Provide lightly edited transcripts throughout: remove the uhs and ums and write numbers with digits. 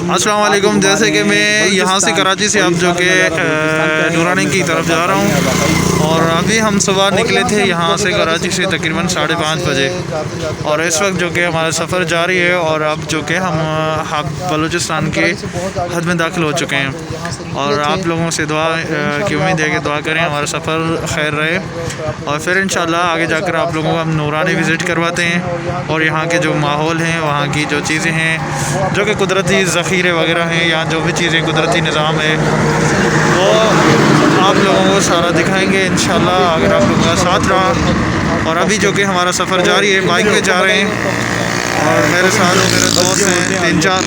अस्सलाम वालेकुम। जैसे कि मैं यहाँ से कराची से अब जो कि नूरानी की तरफ जा रहा हूँ और अभी हम सुबह निकले थे यहाँ से कराची से तकरीबन 5:30 बजे और इस वक्त जो कि हमारा सफ़र जारी है और अब जो कि हम बलूचिस्तान के हद में दाखिल हो चुके हैं और आप लोगों से दुआ की उम्मीद है कि दुआ करें हमारा सफ़र खैर रहे और फिर इंशाल्लाह आगे जाकर आप लोगों को हम नूरानी विज़िट करवाते हैं और यहाँ के जो माहौल हैं, वहाँ की जो चीज़ें हैं, जो कि कुदरती ज़ख़ीरे वगैरह हैं, यहाँ जो भी चीज़ें कुदरती निज़ाम है वो आप लोगों को सारा दिखाएंगे इंशाल्लाह अगर आप लोगों का साथ रहा। और अभी जो कि हमारा सफ़र जारी है, बाइक पे जा रहे हैं और मेरे साथ मेरे दोस्त हैं 3-4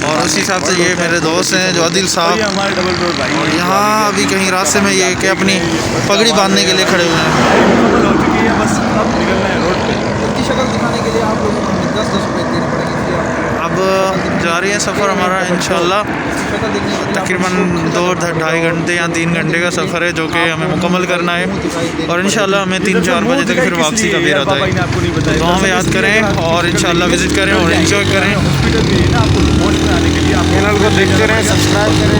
और उसी हिसाब से ये मेरे दोस्त हैं जो आदिल साहब और यहाँ अभी कहीं रास्ते में ये कि अपनी पगड़ी बांधने के लिए खड़े हुए हैं। बस अब निकलना है रोड पे। इसकी शक्ल दिखाने के लिए आप लोगों को हमें 10 रुपये देने पड़ेंगे। अब जारी है सफ़र हमारा इंशाल्लाह तकरीबन 2-2.5 घंटे या 3 घंटे का सफ़र है जो कि हमें मुकम्मल करना है और इंशाल्लाह हमें 3-4 बजे तक फिर वापसी का भी रहता है। तो हमें याद करें और इंशाल्लाह विज़िट करें और एंजॉय करें। चैनल को देखते रहें, सब्सक्राइब करें,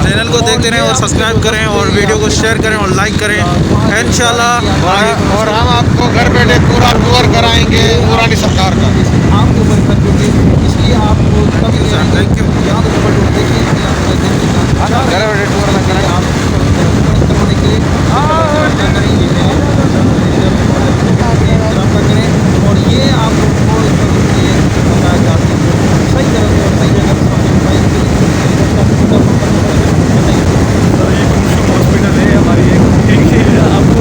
चैनल को देखते रहें और सब्सक्राइब करें और वीडियो को शेयर करें और लाइक करें इंशाल्लाह। और हम आपको घर बैठे पूरा टूर कराएंगे नूरानी सरकार का। आपके ऊपर खर्च होंगे, इसलिए आपको कभी यहाँ तो देखिए घर बैठे टूर ना कराएं आप करवाने के लिए करें और ये आप लोगों को बताया जाता है सही तरह से और सही जगह हॉस्पिटल है हमारी आपको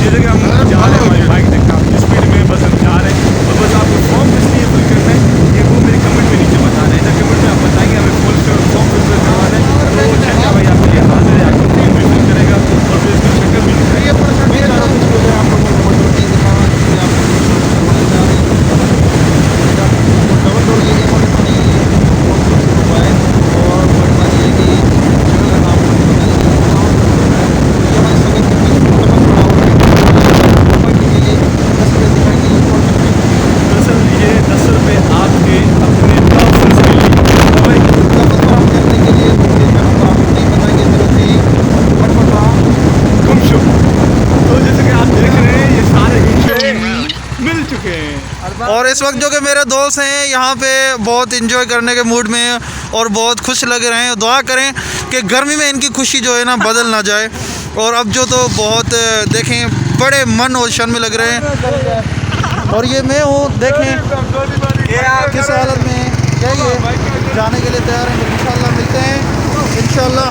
जैसे कि हम जा रहे हैं हमारी बाइक देखा स्पीड में बस हम जा रहे हैं और बस आपको फॉर्म इसलिए फिल करना है ये वो मेरे कमेंट में नीचे बता रहे हैं। कमेंट में आप बताएंगे हमें फॉर्म फिल करवाना है तो वो चर्चा भाई आपके लिए हाजिर है, आपको टीम भी फिल करेगा और फिर इसका शक्ल भी निकालेगा। आप लोगों को और इस वक्त जो कि मेरे दोस्त हैं यहाँ पे बहुत इंजॉय करने के मूड में हैं और बहुत खुश लग रहे हैं। दुआ करें कि गर्मी में इनकी खुशी जो है ना बदल ना जाए। और अब जो तो बहुत देखें बड़े मन और शन में लग रहे हैं और ये मैं हूँ, देखें किस हालत में क्या ये जाने के लिए तैयार हैं। इंशाल्लाह मिलते हैं इंशाल्लाह।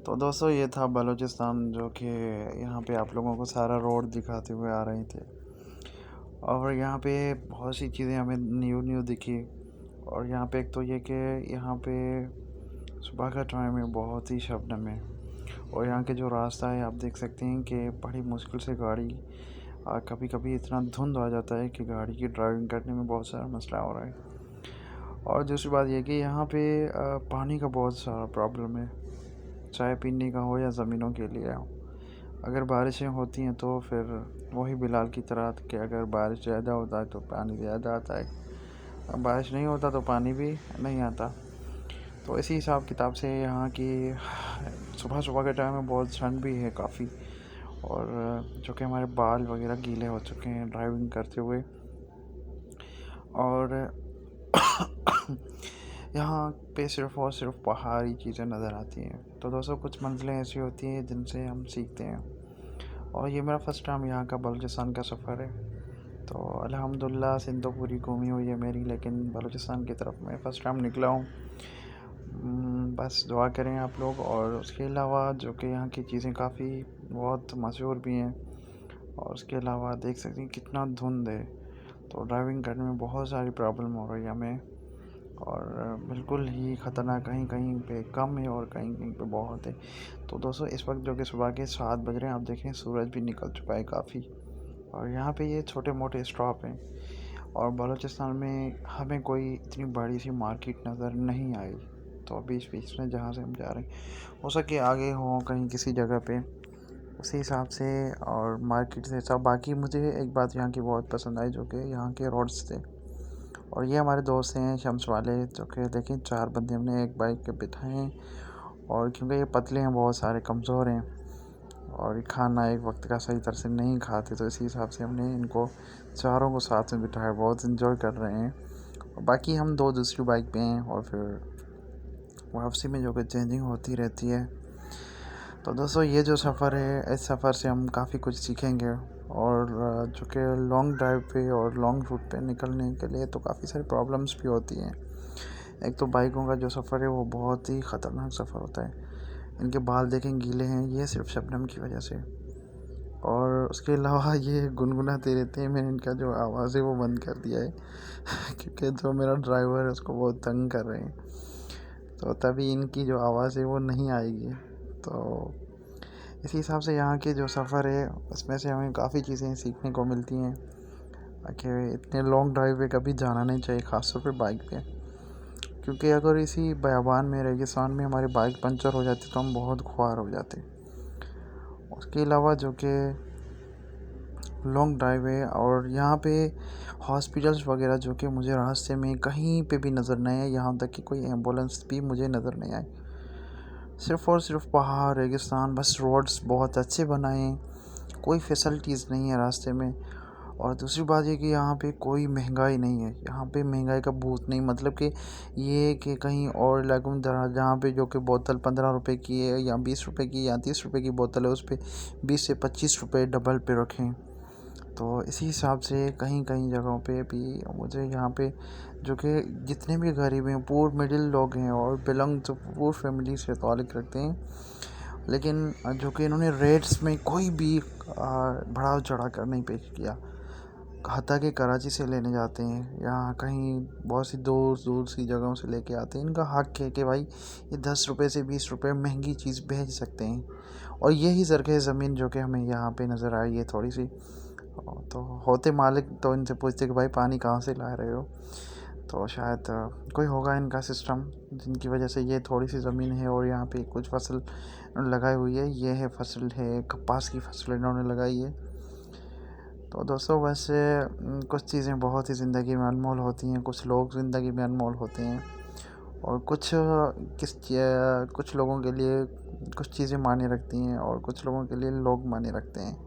तो दोस्तों ये था बलूचिस्तान, जो कि यहाँ पे आप लोगों को सारा रोड दिखाते हुए आ रहे थे। और यहाँ पे बहुत सी चीज़ें हमें न्यू दिखी। और यहाँ पे एक तो ये कि यहाँ पे सुबह का टाइम है, बहुत ही शबनम है। और यहाँ के जो रास्ता है आप देख सकते हैं कि बड़ी मुश्किल से गाड़ी, कभी कभी इतना धुंध आ जाता है कि गाड़ी की ड्राइविंग करने में बहुत सारा मसला हो रहा है। और दूसरी बात यह कि यहाँ पे पानी का बहुत सारा प्रॉब्लम है, चाय पीने का हो या ज़मीनों के लिए हो। अगर बारिशें होती हैं तो फिर वही बिलाल की तरह कि अगर बारिश ज़्यादा होता है तो पानी ज़्यादा आता है, अब बारिश नहीं होता तो पानी भी नहीं आता। तो इसी हिसाब किताब से यहाँ की सुबह सुबह के टाइम में बहुत ठंड भी है काफ़ी। और जो कि हमारे बाल वगैरह गीले हो चुके हैं ड्राइविंग करते हुए। और यहाँ पे सिर्फ़ और सिर्फ पहाड़ी चीज़ें नज़र आती हैं। तो दोस्तों कुछ मंजिलें ऐसी होती हैं जिनसे हम सीखते हैं। और ये मेरा फ़र्स्ट टाइम यहाँ का बलूचिस्तान का सफ़र है। तो अल्हम्दुलिल्लाह सिंध तो पूरी घूमी हुई है मेरी, लेकिन बलूचिस्तान की तरफ मैं फ़र्स्ट टाइम निकला हूँ। बस दुआ करें आप लोग। और उसके अलावा जो कि यहाँ की चीज़ें काफ़ी बहुत मशहूर भी हैं। और उसके अलावा देख सकते हैं कितना धुंध है, तो ड्राइविंग करने में बहुत सारी प्रॉब्लम हो रही है हमें। और बिल्कुल ही ख़तरनाक, कहीं कहीं पे कम है और कहीं कहीं पे बहुत है। तो दोस्तों इस वक्त जो कि सुबह के 7 बज रहे हैं, आप देखें सूरज भी निकल चुका है काफ़ी। और यहाँ पे ये छोटे मोटे स्टॉप हैं। और बलूचिस्तान में हमें कोई इतनी बड़ी सी मार्केट नज़र नहीं आई। तो बीच बीच में जहाँ से हम जा रहे हैं, हो सके आगे हो कहीं किसी जगह पे, उसी हिसाब से और मार्केट से सब। बाकी मुझे एक बात यहाँ की बहुत पसंद आई, जो कि यहाँ के रोड्स थे। और ये हमारे दोस्त हैं शम्स वाले, जो कि देखें 4 बंदे हमने एक बाइक पे बिठाए हैं। और क्योंकि ये पतले हैं, बहुत सारे कमज़ोर हैं और खाना एक वक्त का सही तरह से नहीं खाते, तो इसी हिसाब से हमने इनको चारों को साथ में बिठाया। बहुत इन्जॉय कर रहे हैं। और बाकी हम 2 दूसरी बाइक पे हैं और फिर वापसी में जो कि चेंजिंग होती रहती है। तो दोस्तों ये जो सफ़र है, इस सफ़र से हम काफ़ी कुछ सीखेंगे। और जो कि लॉन्ग ड्राइव पे और लॉन्ग रूट पे निकलने के लिए तो काफ़ी सारी प्रॉब्लम्स भी होती हैं। एक तो बाइकों का जो सफ़र है वो बहुत ही ख़तरनाक सफ़र होता है। इनके बाल देखें गीले हैं, ये सिर्फ शबनम की वजह से। और उसके अलावा ये गुनगुनाते रहते हैं। मैंने इनका जो आवाज़ है वो बंद कर दिया है क्योंकि जो मेरा ड्राइवर है उसको बहुत तंग कर रहे हैं, तो तभी इनकी जो आवाज़ है वो नहीं आएगी। तो इसी हिसाब से यहाँ के जो सफ़र है उसमें से हमें काफ़ी चीज़ें सीखने को मिलती हैं कि इतने लॉन्ग ड्राइव पे कभी जाना नहीं चाहिए, ख़ासतौर पे बाइक पे। क्योंकि अगर इसी बयाबान में रेगिस्तान में हमारी बाइक पंचर हो जाती तो हम बहुत ख्वार हो जाते। उसके अलावा जो कि लॉन्ग ड्राइव है और यहाँ पे हॉस्पिटल्स वगैरह जो कि मुझे रास्ते में कहीं पे भी नज़र नहीं आए, यहाँ तक कि कोई एम्बुलेंस भी मुझे नज़र नहीं आई। सिर्फ़ और सिर्फ पहाड़, रेगिस्तान, बस रोड्स बहुत अच्छे बनाए हैं, कोई फैसिलिटीज़ नहीं है रास्ते में। और दूसरी बात ये कि यहाँ पे कोई महंगाई नहीं है, यहाँ पे महंगाई का भूत नहीं। मतलब कि ये कि कहीं और इलाकों में जहाँ पे जो कि बोतल 15 रुपए की है या 20 रुपए की या 30 रुपए की बोतल है, उस पर 20 से 25 रुपए डबल पे रखें। तो इसी हिसाब से कहीं कहीं जगहों पे भी मुझे यहाँ पे जो कि जितने भी गरीब हैं, पुअर मिडिल लोग हैं और बिलोंग टू पुअर फैमिली से ताल्लुक़ रखते हैं, लेकिन जो कि इन्होंने रेट्स में कोई भी बढ़ाव चढ़ा कर नहीं पेश किया। हत्ता कि कराची से लेने जाते हैं या कहीं बहुत सी दूर दूर सी जगहों से लेके आते हैं, इनका हक़ है कि भाई ये 10 रुपये से 20 रुपये महंगी चीज़ भेज सकते हैं। और यही ज़रख़ ज़मीन जो कि हमें यहाँ पे नज़र आई है थोड़ी सी, तो होते मालिक तो इनसे पूछते कि भाई पानी कहाँ से ला रहे हो। तो शायद कोई होगा इनका सिस्टम जिनकी वजह से ये थोड़ी सी ज़मीन है और यहाँ पे कुछ फसल लगाई हुई है। ये है फसल है कपास की फसल इन्होंने लगाई है। तो दोस्तों बस कुछ चीज़ें बहुत ही ज़िंदगी में अनमोल होती हैं, कुछ लोग ज़िंदगी में अनमोल होते हैं और कुछ लोगों के लिए कुछ चीज़ें मायने रखती हैं और कुछ लोगों के लिए लोग मायने रखते हैं।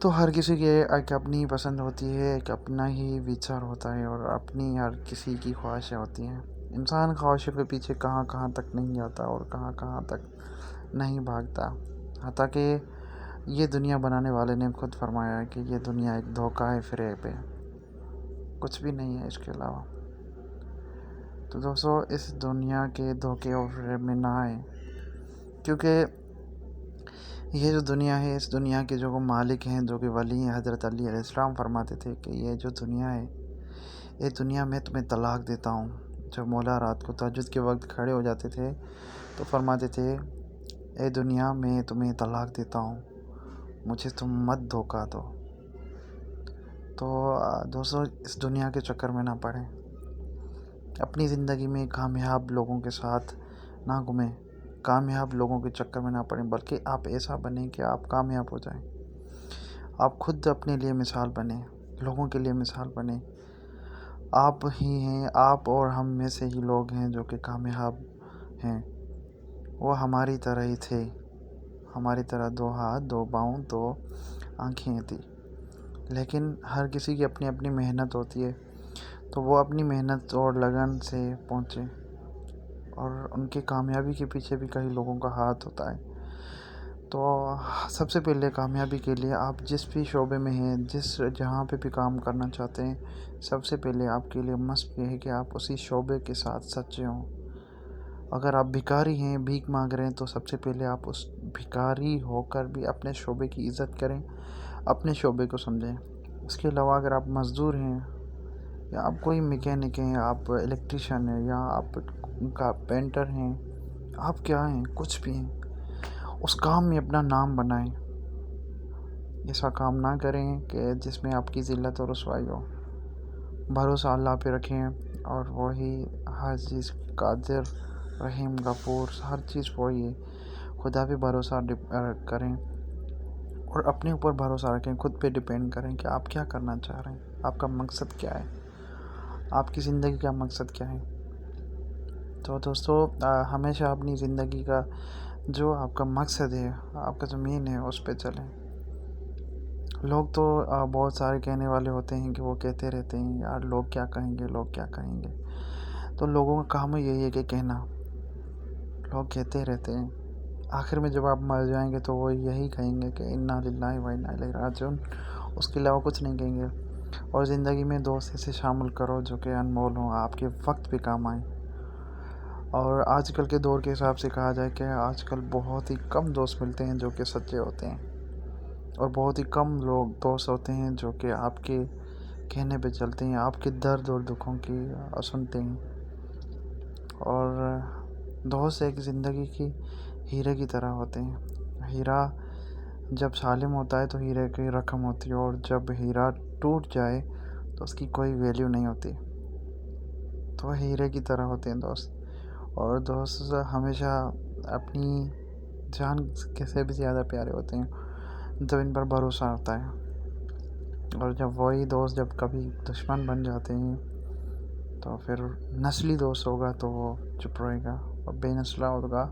तो हर किसी के एक अपनी पसंद होती है, एक अपना ही विचार होता है और अपनी हर किसी की ख्वाहिशें होती हैं। इंसान ख्वाहिशों के पीछे कहाँ कहाँ तक नहीं जाता और कहाँ कहाँ तक नहीं भागता। हत्ता कि ये दुनिया बनाने वाले ने खुद फरमाया है कि ये दुनिया एक धोखा है, फ़रेब है, कुछ भी नहीं है इसके अलावा। तो दोस्तों इस दुनिया के धोखे और फ़रेब में ना आए। क्योंकि ये जो दुनिया है, इस दुनिया के जो मालिक हैं, जो कि वली हैं, हज़रत अली अलैहिस्सलाम फरमाते थे कि ये जो दुनिया है, ये दुनिया में तुम्हें तलाक देता हूँ। जब मौला रात को तहज्जुद के वक्त खड़े हो जाते थे तो फरमाते थे, ए दुनिया मैं तुम्हें तलाक देता हूँ, मुझे तुम मत धोखा दो। तो दोस्तों, इस दुनिया के चक्कर में ना पड़ें, अपनी ज़िंदगी में कामयाब लोगों के साथ ना घूमें, कामयाब लोगों के चक्कर में ना पड़ें, बल्कि आप ऐसा बनें कि आप कामयाब हो जाएं। आप खुद अपने लिए मिसाल बने, लोगों के लिए मिसाल बने। आप ही हैं, आप और हम में से ही लोग हैं जो कि कामयाब हैं। वो हमारी तरह ही थे, हमारी तरह 2 हाथ, 2 पाँव, 2 आँखें थी, लेकिन हर किसी की अपनी अपनी मेहनत होती है। तो वो अपनी मेहनत और लगन से पहुँचे, और उनकी कामयाबी के पीछे भी कई लोगों का हाथ होता है। तो सबसे पहले कामयाबी के लिए आप जिस भी शोबे में हैं, जहाँ पे भी काम करना चाहते हैं, सबसे पहले आपके लिए मस्ट ये है कि आप उसी शोबे के साथ सच्चे हों। अगर आप भिखारी हैं, भीख मांग रहे हैं, तो सबसे पहले आप उस भिखारी होकर भी अपने शोबे की इज़्ज़त करें, अपने शोबे को समझें। इसके अलावा अगर आप मज़दूर हैं, या आप कोई मैकेनिक हैं, आप इलेक्ट्रीशियन हैं, या आप कारपेंटर हैं, आप क्या हैं, कुछ भी हैं, उस काम में अपना नाम बनाएं। ऐसा काम ना करें कि जिसमें आपकी ज़िल्लत और रुसवाई हो। भरोसा अल्लाह पे रखें, और वही हर चीज़ कादिर, रहीम, गफूर, हर चीज़ वही है। खुदा पे भरोसा करें, और अपने ऊपर भरोसा रखें, खुद पे डिपेंड करें कि आप क्या करना चाह रहे हैं, आपका मकसद क्या है, आपकी ज़िंदगी का मकसद क्या है। तो दोस्तों, हमेशा अपनी ज़िंदगी का जो आपका मकसद है, आपका जो मेन है, उस पे चलें। लोग तो बहुत सारे कहने वाले होते हैं कि वो कहते रहते हैं, यार लोग क्या कहेंगे, लोग क्या कहेंगे। तो लोगों का काम यही है कि कहना, लोग कहते रहते हैं। आखिर में जब आप मर जाएंगे तो वो यही कहेंगे कि इन्ना लिल्लाहि व इन्ना इलैहि राजिऊन, उसके अलावा कुछ नहीं कहेंगे। और ज़िंदगी में दोस्त ऐसे शामिल करो जो कि अनमोल हों, आपके वक्त पे काम आए। और आजकल के दौर के हिसाब से कहा जाए कि आजकल बहुत ही कम दोस्त मिलते हैं जो कि सच्चे होते हैं, और बहुत ही कम लोग दोस्त होते हैं जो कि आपके कहने पे चलते हैं, आपके दर्द और दुखों की सुनते हैं। और दोस्त एक ज़िंदगी की हीरे की तरह होते हैं। हीरा जब सालिम होता है तो हीरे की रकम होती है, और जब हीरा टूट जाए तो उसकी कोई वैल्यू नहीं होती। तो हीरे की तरह होते हैं दोस्त। और दोस्त हमेशा अपनी जान से भी ज़्यादा प्यारे होते हैं जब इन पर भरोसा होता है। और जब वही दोस्त जब कभी दुश्मन बन जाते हैं तो फिर नस्ली दोस्त होगा तो वो चुप रहेगा, और बेनस्ला होगा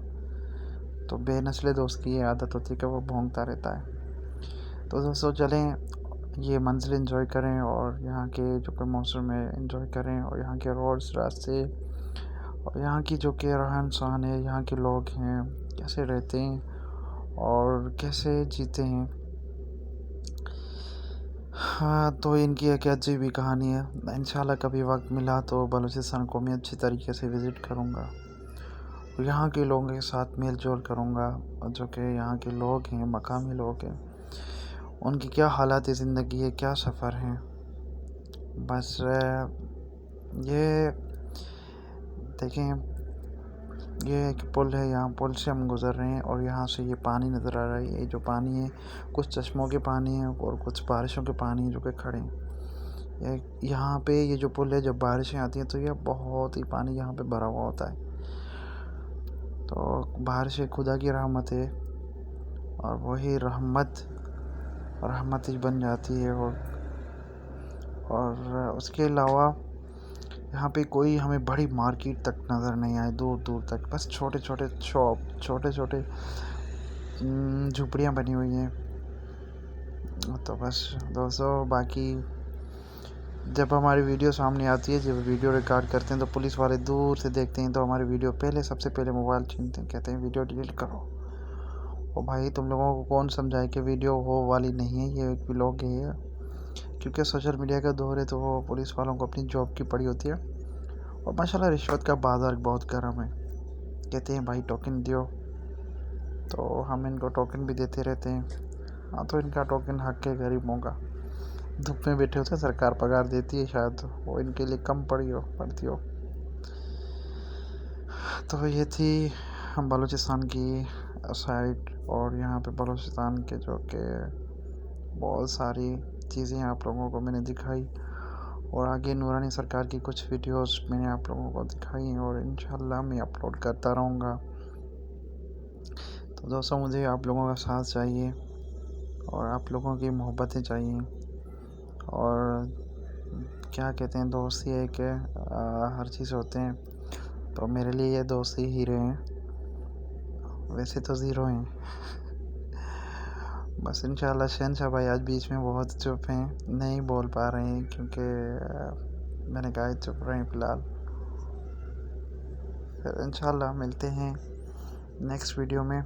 तो बेनस्ले दोस्त की ये आदत होती है कि वो भौंकता रहता है। तो दोस्तों, चलें ये मंजिल एंजॉय करें, और यहाँ के जो कि मौसम है एंजॉय करें, और यहाँ के रोड्स, रास्ते, और यहाँ की जो कि रहन सहन है, यहाँ के लोग हैं कैसे रहते हैं और कैसे जीते हैं। हाँ, तो इनकी एक अजीब ही कहानी है। इंशाल्लाह कभी वक्त मिला तो बलूचिस्तान को मैं अच्छी तरीके से विज़िट करूँगा, यहाँ के लोगों के साथ मेल जोल करूँगा, और जो कि यहाँ के लोग हैं, मकामी लोग हैं, उनकी क्या हालात ज़िंदगी है, क्या सफ़र है। बस ये देखें, ये एक पुल है, यहाँ पुल से हम गुज़र रहे हैं, और यहाँ से ये पानी नज़र आ रहा है। ये जो पानी है, कुछ चश्मों के पानी है और कुछ बारिशों के पानी है जो कि खड़े हैं। यहाँ पे ये जो पुल है, जब बारिशें आती हैं तो ये बहुत ही पानी यहाँ पे भरा हुआ होता है। तो बारिश खुदा की रहमत है, और वही रहमत ही बन जाती है। और उसके अलावा यहाँ पे कोई हमें बड़ी मार्केट तक नज़र नहीं आए, दूर दूर तक बस छोटे छोटे शॉप, छोटे छोटे झुपड़ियाँ बनी हुई हैं। तो बस दोस्तों, बाकी जब हमारी वीडियो सामने आती है, जब वीडियो रिकॉर्ड करते हैं तो पुलिस वाले दूर से देखते हैं, तो हमारी वीडियो सबसे पहले मोबाइल छीनते हैं, कहते हैं वीडियो डिलीट करो। और भाई, तुम लोगों को कौन समझाए कि वीडियो वो वाली नहीं है, ये एक व्लॉग है। क्योंकि सोशल मीडिया का दौर है, तो वो पुलिस वालों को अपनी जॉब की पड़ी होती है। और माशाल्लाह रिश्वत का बाज़ार बहुत गर्म है। कहते हैं भाई टोकन दियो, तो हम इनको टोकन भी देते रहते हैं। हाँ, तो इनका टोकन हक है गरीबों का। धूप में बैठे होते सरकार पगार देती है, शायद वो इनके लिए कम पड़ती हो। तो ये थी बलूचिस्तान की साइड, और यहाँ पे बलूचिस्तान के जो कि बहुत सारी चीज़ें आप लोगों को मैंने दिखाई, और आगे नूरानी सरकार की कुछ वीडियोस मैंने आप लोगों को दिखाई, और इंशाल्लाह मैं अपलोड करता रहूँगा। तो दोस्तों, मुझे आप लोगों का साथ चाहिए और आप लोगों की मोहब्बतें चाहिए, और क्या कहते हैं, दोस्ती है कि हर चीज़ होते हैं। तो मेरे लिए ये दोस्ती हीरे हैं, वैसे तो ज़ीरो हैं। बस इंशाल्लाह शहनशाह भाई आज बीच में बहुत चुप हैं, नहीं बोल पा रहे हैं, क्योंकि मैंने कहा चुप रहे फ़िलहाल। फिर इंशाल्लाह मिलते हैं नेक्स्ट वीडियो में।